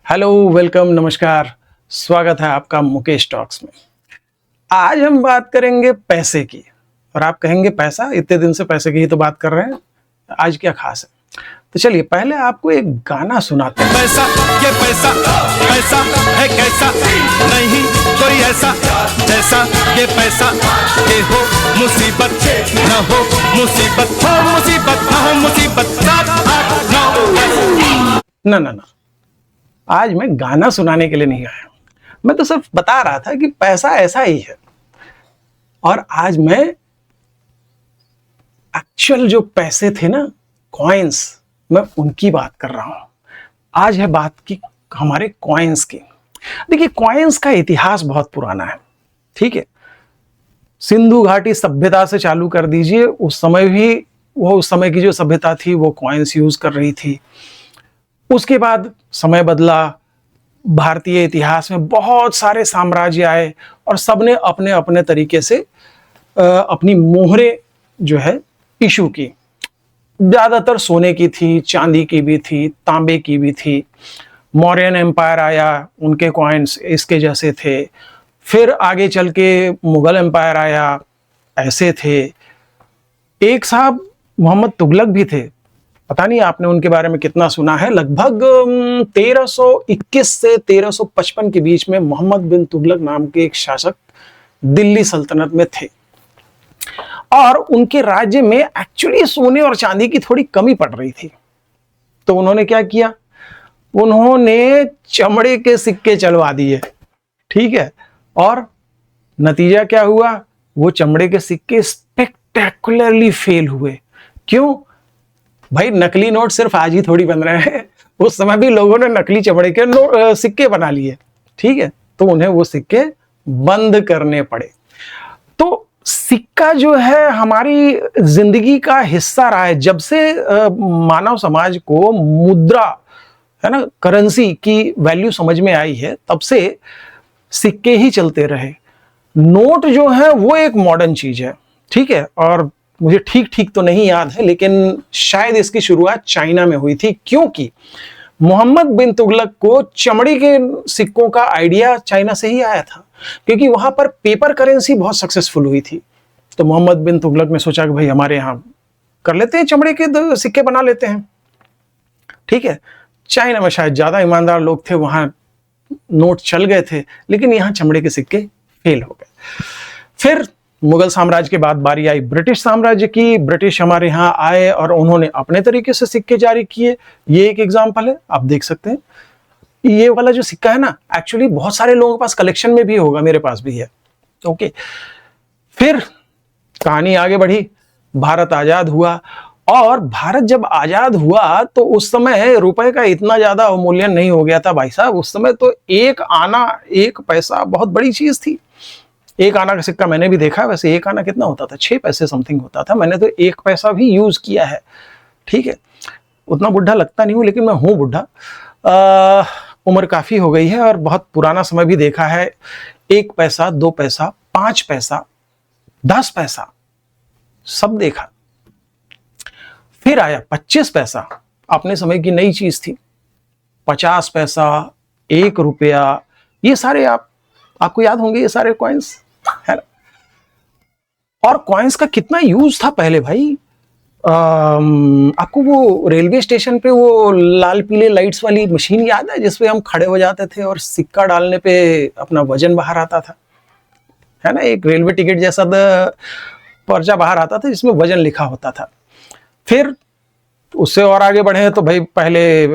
Hello, welcome, नमस्कार। स्वागत है आपका मुकेश टॉक्स में। आज हम बात करेंगे पैसे की। और आप कहेंगे पैसा, इतने दिन से पैसे की ही तो बात कर रहे हैं, आज क्या खास है? तो चलिए पहले आपको एक गाना सुनाते हैं। पैसा, ये पैसा, पैसा है कैसा, नहीं कोई ऐसा जैसा ये पैसा। ये हो मुसीबत न हो मुसीबत, हो मुसीबत न हो मुसीबत, 7 8 9 ना ना ना, आज मैं गाना सुनाने के लिए नहीं आया। मैं तो सिर्फ बता रहा था कि पैसा ऐसा ही है। और आज मैं एक्चुअल जो पैसे थे ना, कॉइन्स, मैं उनकी बात कर रहा हूं। आज है बात की हमारे कॉइन्स की। देखिए, कॉइन्स का इतिहास बहुत पुराना है, ठीक है। सिंधु घाटी सभ्यता से चालू कर दीजिए, उस समय भी उस समय की जो सभ्यता थी वो कॉइन्स यूज कर रही थी। उसके बाद समय बदला, भारतीय इतिहास में बहुत सारे साम्राज्य आए और सबने अपने अपने तरीके से अपनी मोहरें जो है इशू की। ज्यादातर सोने की थी, चांदी की भी थी, तांबे की भी थी। मौर्यन एम्पायर आया, उनके कॉइन्स इसके जैसे थे। फिर आगे चल के मुगल एम्पायर आया, ऐसे थे। एक साहब मोहम्मद तुगलक भी थे, पता नहीं आपने उनके बारे में कितना सुना है। लगभग 1321 से 1355 के बीच में मोहम्मद बिन तुगलक नाम के एक शासक दिल्ली सल्तनत में थे। और उनके राज्य में एक्चुअली सोने और चांदी की थोड़ी कमी पड़ रही थी। तो उन्होंने क्या किया, उन्होंने चमड़े के सिक्के चलवा दिए, ठीक है। और नतीजा क्या हुआ, वो चमड़े के सिक्के स्पेक्टेकुलरली फेल हुए। क्यों भाई? नकली नोट सिर्फ आज ही थोड़ी बन रहे हैं, उस समय भी लोगों ने नकली चमड़े के सिक्के बना लिए, ठीक है। तो उन्हें वो सिक्के बंद करने पड़े। तो सिक्का जो है हमारी जिंदगी का हिस्सा रहा है। जब से मानव समाज को मुद्रा, है ना, करेंसी की वैल्यू समझ में आई है, तब से सिक्के ही चलते रहे। नोट जो है वो एक मॉडर्न चीज है, ठीक है। और मुझे ठीक ठीक तो नहीं याद है, लेकिन शायद इसकी शुरुआत चाइना में हुई थी, क्योंकि मोहम्मद बिन तुगलक को चमड़े के सिक्कों का आइडिया चाइना से ही आया था, क्योंकि वहां पर पेपर करेंसी बहुत सक्सेसफुल हुई थी। तो मोहम्मद बिन तुगलक ने सोचा कि भाई हमारे यहां कर लेते हैं, चमड़े के सिक्के बना लेते हैं, ठीक है। चाइना में शायद ज्यादा ईमानदार लोग थे, वहां नोट चल गए थे, लेकिन यहां चमड़े के सिक्के फेल हो गए। फिर मुगल साम्राज्य के बाद बारी आई ब्रिटिश साम्राज्य की। ब्रिटिश हमारे यहाँ आए और उन्होंने अपने तरीके से सिक्के जारी किए। ये एक एग्जांपल है, आप देख सकते हैं। ये वाला जो सिक्का है ना, एक्चुअली बहुत सारे लोगों के पास कलेक्शन में भी होगा, मेरे पास भी है, ओके। फिर कहानी आगे बढ़ी, भारत आजाद हुआ। और भारत जब आजाद हुआ तो उस समय रुपए का इतना ज्यादा अवमूल्यन नहीं हो गया था भाई साहब। उस समय तो एक आना, एक पैसा बहुत बड़ी चीज थी। एक आना का सिक्का मैंने भी देखा। वैसे एक आना कितना होता था? 6 पैसे समथिंग होता था। मैंने तो 1 पैसा भी यूज किया है, ठीक है। उतना बुढ़ा लगता नहीं हूं, लेकिन मैं हूं बुढ़ा। उम्र काफी हो गई है और बहुत पुराना समय भी देखा है। 1 पैसा, 2 पैसा, 5 पैसा, 10 पैसा, सब देखा। फिर आया 25 पैसा, अपने समय की नई चीज थी। 50 पैसा, 1 रुपया, ये सारे आपको याद होंगे, ये सारे कॉइन्स है ना। और कॉइन्स का कितना यूज था पहले भाई। आपको वो रेलवे स्टेशन पे वो लाल पीले लाइट्स वाली मशीन याद है, जिसपे हम खड़े हो जाते थे और सिक्का डालने पे अपना वजन बाहर आता था, है ना। एक रेलवे टिकट जैसा पर्चा बाहर आता था जिसमें वजन लिखा होता था। फिर उससे और आगे बढ़े तो भाई पहले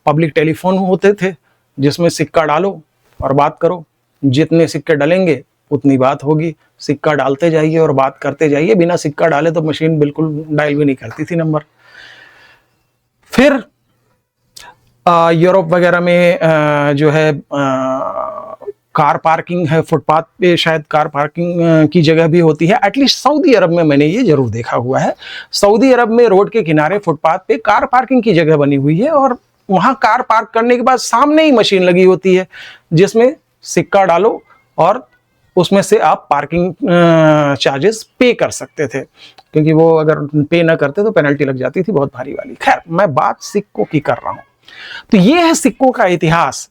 पब्लिक टेलीफोन होते थे, जिसमें सिक्का डालो और बात करो। जितने सिक्के डलेंगे उतनी बात होगी। सिक्का डालते जाइए और बात करते जाइए। बिना सिक्का डाले तो मशीन बिल्कुल डायल भी नहीं करती थी नंबर। फिर यूरोप वगैरह में जो है कार पार्किंग है, फुटपाथ पे शायद कार पार्किंग की जगह भी होती है। एटलीस्ट सऊदी अरब में मैंने ये जरूर देखा हुआ है। सऊदी अरब में रोड के किनारे फुटपाथ पे कार पार्किंग की जगह बनी हुई है और वहां कार पार्क करने के बाद सामने ही मशीन लगी होती है, जिसमें सिक्का डालो और उसमें से आप पार्किंग चार्जेस पे कर सकते थे, क्योंकि वो अगर पे ना करते तो पेनल्टी लग जाती थी बहुत भारी वाली। खैर, मैं बात सिक्कों की कर रहा हूं। तो ये है सिक्कों का इतिहास।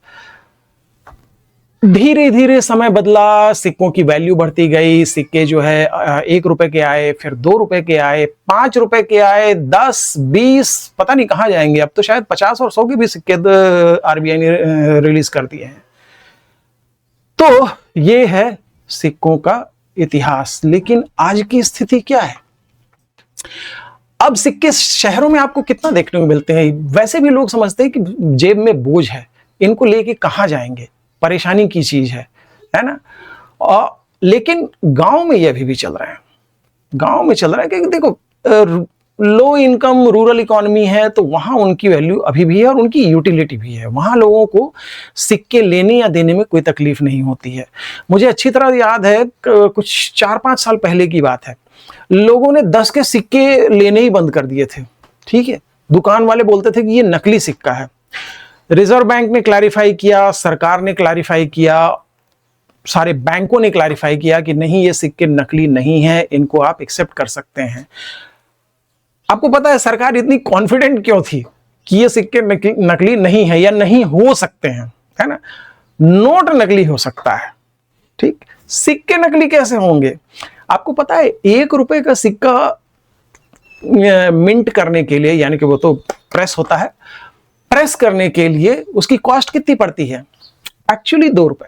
धीरे धीरे समय बदला, सिक्कों की वैल्यू बढ़ती गई, सिक्के जो है 1 रुपए के आए, फिर 2 रुपए के आए, 5 रुपए के आए, 10, 20, पता नहीं कहां जाएंगे, अब तो शायद 50 और 100 के भी सिक्के आरबीआई ने रिलीज कर दिए हैं। तो ये है सिक्कों का इतिहास। लेकिन आज की स्थिति क्या है? अब सिक्के शहरों में आपको कितना देखने को मिलते हैं? वैसे भी लोग समझते हैं कि जेब में बोझ है, इनको लेके कहां जाएंगे, परेशानी की चीज है ना। और लेकिन गांव में ये अभी भी चल रहा है। गांव में चल रहा है कि देखो, लो इनकम रूरल इकोनॉमी है, तो वहां उनकी वैल्यू अभी भी है और उनकी यूटिलिटी भी है। वहां लोगों को सिक्के लेने या देने में कोई तकलीफ नहीं होती है। मुझे अच्छी तरह याद है, कुछ 4-5 साल पहले की बात है, लोगों ने 10 के सिक्के लेने ही बंद कर दिए थे। ठीक है, दुकान वाले बोलते थे कि ये नकली सिक्का है। रिजर्व बैंक ने क्लैरिफाई किया, सरकार ने क्लैरिफाई किया, सारे बैंकों ने क्लैरिफाई किया कि नहीं, ये सिक्के नकली नहीं है, इनको आप एक्सेप्ट कर सकते हैं। आपको पता है सरकार इतनी कॉन्फिडेंट क्यों थी कि ये सिक्के नकली नहीं है या नहीं हो सकते हैं, है ना। नोट नकली हो सकता है, ठीक, सिक्के नकली कैसे होंगे? आपको पता है 1 रुपए का सिक्का मिंट करने के लिए, यानी कि वो तो प्रेस होता है, प्रेस करने के लिए उसकी कॉस्ट कितनी पड़ती है? एक्चुअली 2 रुपए।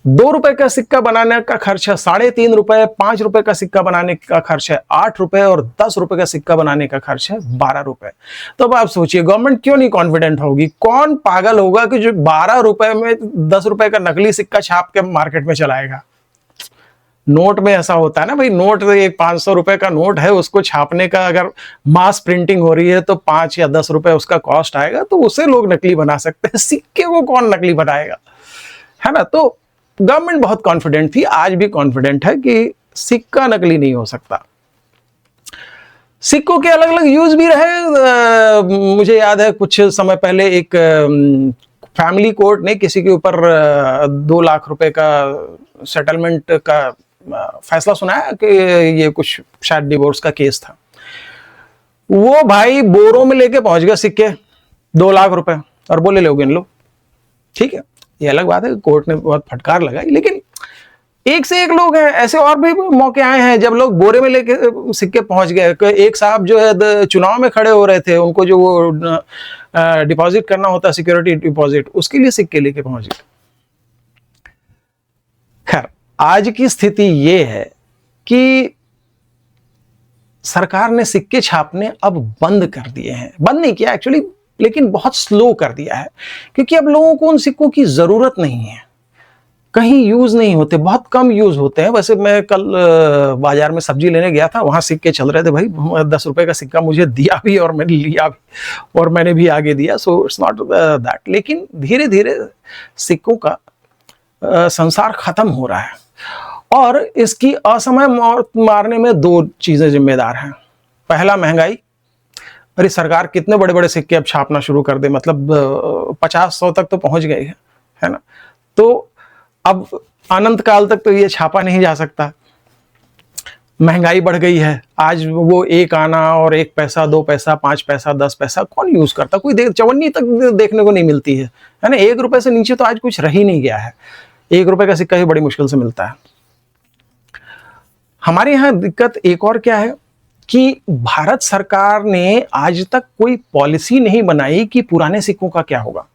2 रुपए का सिक्का बनाने का खर्च है 3.5 रुपए, 5 रुपए का सिक्का बनाने का खर्च है 8 रुपए और 10 रुपए का सिक्का बनाने का खर्च है 12 रुपए। तो अब आप सोचिए, गवर्नमेंट क्यों नहीं कॉन्फिडेंट होगी? कौन पागल होगा कि जो 12 रुपए में 10 रुपए का नकली सिक्का छाप के मार्केट में चलाएगा? नोट में ऐसा होता है ना भाई, नोट एक 500 रुपए का नोट है, उसको छापने का अगर मास प्रिंटिंग हो रही है तो 5 या 10 रुपए उसका कॉस्ट आएगा, तो उसे लोग नकली बना सकते हैं। सिक्के को कौन नकली बनाएगा, है ना। तो गवर्नमेंट बहुत कॉन्फिडेंट थी, आज भी कॉन्फिडेंट है कि सिक्का नकली नहीं हो सकता। सिक्कों के अलग अलग यूज भी रहे। मुझे याद है कुछ समय पहले एक फैमिली कोर्ट ने किसी के ऊपर 2 लाख रुपए का सेटलमेंट का फैसला सुनाया कि ये कुछ शायद डिवोर्स का केस था। वो भाई बोरों में लेके पहुंच गया सिक्के 2 लाख रुपए और बोले लो गिन लो। ठीक है, ये अलग बात है, कोर्ट ने बहुत फटकार लगाई, लेकिन एक से एक लोग हैं ऐसे, और भी मौके आए हैं जब लोग बोरे में लेके सिक्के पहुंच गए। एक साहब जो है चुनाव में खड़े हो रहे थे, उनको जो वो डिपॉजिट करना होता है, सिक्योरिटी डिपॉजिट, उसके लिए सिक्के लेके पहुंच गए। खैर, आज की स्थिति ये है कि सरकार ने सिक्के छापने अब बंद कर दिए हैं। बंद नहीं किया एक्चुअली, लेकिन बहुत स्लो कर दिया है, क्योंकि अब लोगों को उन सिक्कों की जरूरत नहीं है, कहीं यूज नहीं होते, बहुत कम यूज होते हैं। वैसे मैं कल बाजार में सब्जी लेने गया था, वहां सिक्के चल रहे थे भाई, 10 रुपए का सिक्का मुझे दिया भी और मैंने लिया भी और मैंने भी आगे दिया। So it's not that. लेकिन धीरे धीरे सिक्कों का संसार खत्म हो रहा है, और इसकी असमय मौत मारने में 2 चीजें जिम्मेदार हैं। पहला, महंगाई। अरे सरकार कितने बड़े बड़े सिक्के अब छापना शुरू कर दे, मतलब 50-100 तक तो पहुंच गई है ना। तो अब अनंत काल तक तो ये छापा नहीं जा सकता। महंगाई बढ़ गई है, आज वो 1 आना और 1 पैसा, 2 पैसा, 5 पैसा, 10 पैसा कौन यूज करता? कोई चवन्नी तक देखने को नहीं मिलती है ना। 1 रुपए से नीचे तो आज कुछ रह ही नहीं गया है। 1 रुपए का सिक्का ही बड़ी मुश्किल से मिलता है। हमारे यहाँ दिक्कत एक और क्या है कि भारत सरकार ने आज तक कोई पॉलिसी नहीं बनाई कि पुराने सिक्कों का क्या होगा।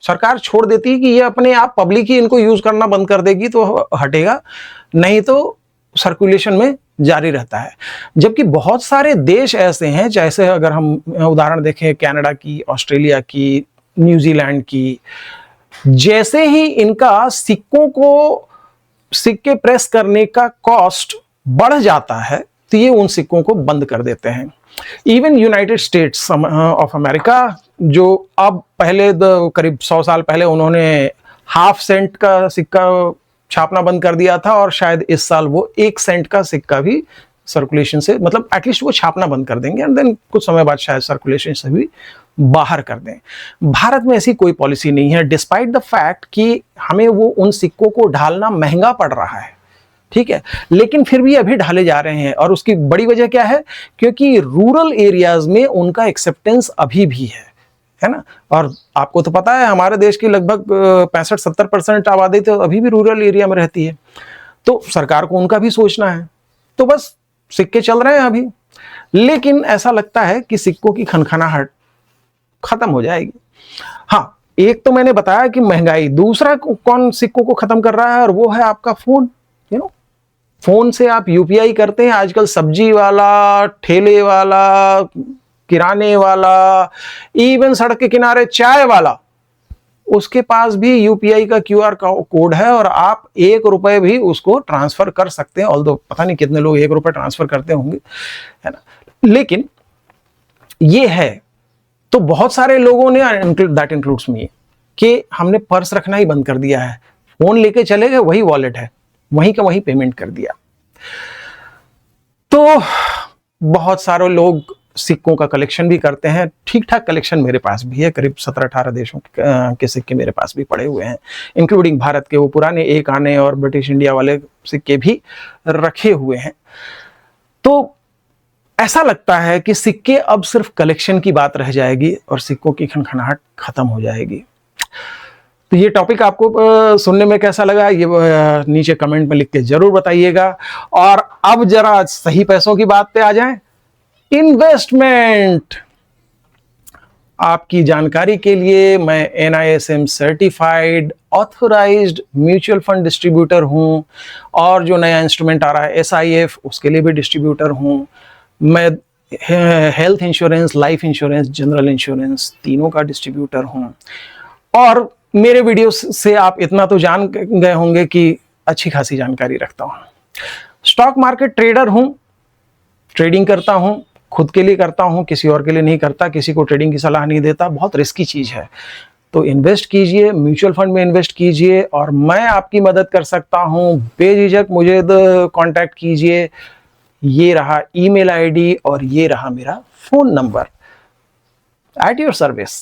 सरकार छोड़ देती है कि ये अपने आप पब्लिक ही इनको यूज करना बंद कर देगी तो हटेगा, नहीं तो सर्कुलेशन में जारी रहता है। जबकि बहुत सारे देश ऐसे हैं, जैसे अगर हम उदाहरण देखें कनाडा की, ऑस्ट्रेलिया की, न्यूजीलैंड की, जैसे ही इनका सिक्के प्रेस करने का कॉस्ट बढ़ जाता है तो ये उन सिक्कों को बंद कर देते हैं। Even United states of America, जो अब पहले करीब 100 साल पहले उन्होंने ½ सेंट का सिक्का छापना बंद कर दिया था, और शायद इस साल वो 1 सेंट का सिक्का भी सर्कुलेशन से, मतलब एटलीस्ट वो छापना बंद कर देंगे, एंड देन कुछ समय बाद शायद सर्कुलेशन से भी बाहर कर दें। भारत में ऐसी कोई पॉलिसी नहीं है, डिस्पाइट द फैक्ट कि हमें वो उन सिक्कों को ढालना महंगा पड़ रहा है। ठीक है, लेकिन फिर भी अभी ढाले जा रहे हैं, और उसकी बड़ी वजह क्या है? क्योंकि रूरल एरियाज में उनका एक्सेप्टेंस अभी भी है। है ना। और आपको तो पता है हमारे देश की लगभग 65-70% आबादी तो अभी भी रूरल एरिया में रहती है, तो सरकार को उनका भी सोचना है। तो बस सिक्के चल रहे हैं अभी, लेकिन ऐसा लगता है कि सिक्कों की खनखनाहट खत्म हो जाएगी। हाँ, एक तो मैंने बताया कि महंगाई, दूसरा कौन सिक्कों को खत्म कर रहा है, और वो है आपका फोन। फोन से आप यूपीआई करते हैं आजकल, सब्जी वाला, ठेले वाला, किराने वाला, इवन सड़क के किनारे चाय वाला, उसके पास भी यूपीआई का क्यूआर कोड है, और आप 1 रुपए भी उसको ट्रांसफर कर सकते हैं। ऑल्दो पता नहीं कितने लोग 1 रुपए ट्रांसफर करते होंगे, है ना, लेकिन ये है। तो बहुत सारे लोगों ने, दैट इंक्लूड्स मी, कि हमने पर्स रखना ही बंद कर दिया है, फोन लेके चले गए, वही वॉलेट है, वहीं का वहीं पेमेंट कर दिया। तो बहुत सारे लोग सिक्कों का कलेक्शन भी करते हैं, ठीक ठाक कलेक्शन मेरे पास भी है, करीब 17-18 देशों के सिक्के मेरे पास भी पड़े हुए हैं, इंक्लूडिंग भारत के वो पुराने 1 आने और ब्रिटिश इंडिया वाले सिक्के भी रखे हुए हैं। तो ऐसा लगता है कि सिक्के अब सिर्फ कलेक्शन की बात रह जाएगी और सिक्कों की खनखनाहट खत्म हो जाएगी। तो ये टॉपिक आपको सुनने में कैसा लगा, ये नीचे कमेंट में लिख के जरूर बताइएगा। और अब जरा सही पैसों की बात पे आ जाएं। इन्वेस्टमेंट, आपकी जानकारी के लिए मैं NISM certified authorised mutual fund distributor हूं, और जो नया इंस्ट्रूमेंट आ रहा है SIF, उसके लिए भी डिस्ट्रीब्यूटर हूं। मैं health insurance, life insurance, general insurance, तीनों का डिस्ट्रीब्यूटर हूं। और मेरे वीडियो से आप इतना तो जान गए होंगे कि अच्छी खासी जानकारी रखता हूं। स्टॉक मार्केट ट्रेडर हूं, ट्रेडिंग करता हूं, खुद के लिए करता हूं, किसी और के लिए नहीं करता, किसी को ट्रेडिंग की सलाह नहीं देता, बहुत रिस्की चीज है। तो इन्वेस्ट कीजिए, म्यूचुअल फंड में इन्वेस्ट कीजिए, और मैं आपकी मदद कर सकता हूं। बेझिझक मुझे कांटेक्ट कीजिए। ये रहा ईमेल आईडी और ये रहा मेरा phone number, at your service.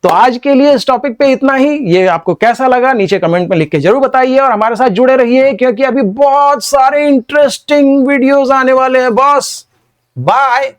तो आज के लिए इस टॉपिक पे इतना ही। ये आपको कैसा लगा नीचे कमेंट में लिख के जरूर बताइए, और हमारे साथ जुड़े रहिए, क्योंकि अभी बहुत सारे इंटरेस्टिंग वीडियोस आने वाले हैं बॉस। बाय।